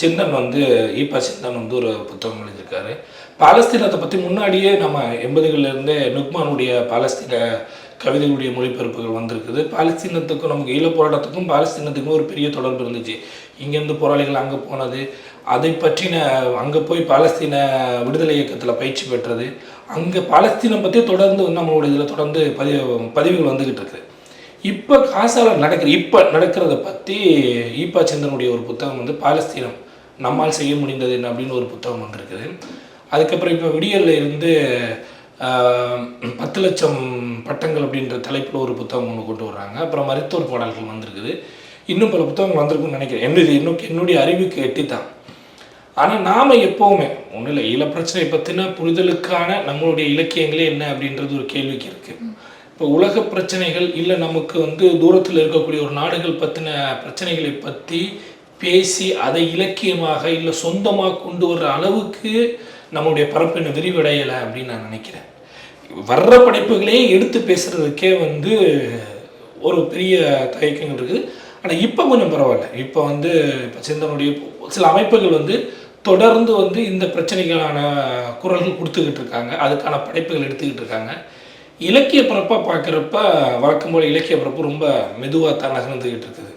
சிந்தன் வந்து ஈப்பா சிந்தன் வந்து ஒரு புத்தகம் எழுதியிருக்காரு. பாலஸ்தீனத்தை பற்றி முன்னாடியே நம்ம 80கள்லேருந்தே நுக்மானுடைய பாலஸ்தீன கவிதைகளுடைய மொழிபெயர்ப்புகள் வந்திருக்குது. பாலஸ்தீனத்துக்கும் நமக்கு ஈழப் போராட்டத்துக்கும் பாலஸ்தீனத்துக்கும் ஒரு பெரிய தொடர்பு இருந்துச்சு. இங்கேருந்து போராளிகள் அங்கே போனது, அதை பற்றின அங்கே போய் பாலஸ்தீன விடுதலை இயக்கத்தில் பயிற்சி பெற்றது, அங்கே பாலஸ்தீனம் பற்றி தொடர்ந்து நம்மளுடைய இதில் தொடர்ந்து பதிவுகள் வந்துக்கிட்டு இருக்குது. இப்போ இப்போ நடக்கிறத பற்றி ஈப்பா சிந்தனுடைய ஒரு புத்தகம் வந்து பாலஸ்தீனம் நம்மால் செய்ய முடிந்தது என்ன அப்படின்னு ஒரு புத்தகம் வந்திருக்குது. அதுக்கப்புறம் இப்போ விடியலில் இருந்து 10 லட்சம் பட்டங்கள் அப்படின்ற தலைப்பில் ஒரு புத்தகம் ஒன்று கொண்டு வர்றாங்க. அப்புறம் மருத்துவர் பாடல்கள் வந்திருக்குது. இன்னும் பல புத்தகங்கள் வந்திருக்குன்னு நினைக்கிறேன். என்னுடைய அறிவுக்கு எட்டி தான். ஆனால் நாம் எப்போவுமே ஒன்றும் இல்லை, ஈழப்பிரச்சனை பற்றின புரிதலுக்கான நம்மளுடைய இலக்கியங்களே என்ன அப்படின்றது ஒரு கேள்விக்கு இருக்குது. இப்போ உலக பிரச்சனைகள் இல்லை, நமக்கு வந்து தூரத்தில் இருக்கக்கூடிய ஒரு நாடுகள் பற்றின பிரச்சனைகளை பற்றி பேசி அதை இலக்கியமாக இல்லை சொந்தமாக கொண்டு வர்ற அளவுக்கு நம்மளுடைய பரப்பின விரிவடையலை அப்படின்னு நான் நினைக்கிறேன். வர்ற படைப்புகளே எடுத்து பேசுகிறதுக்கே வந்து ஒரு பெரிய தயக்கங்கள் இருக்குது. ஆனால் இப்போ கொஞ்சம் பரவாயில்ல. இப்போ சிந்தனுடைய சில அமைப்புகள் தொடர்ந்து இந்த பிரச்சனைகளான குரல்கள் கொடுத்துக்கிட்டு இருக்காங்க, அதுக்கான படைப்புகள் எடுத்துக்கிட்டு இருக்காங்க. இலக்கிய பரப்பாக பார்க்குறப்ப வழக்கம் போல் இலக்கிய பரப்பு ரொம்ப மெதுவாக தான் நகர்ந்துக்கிட்டு இருக்குது.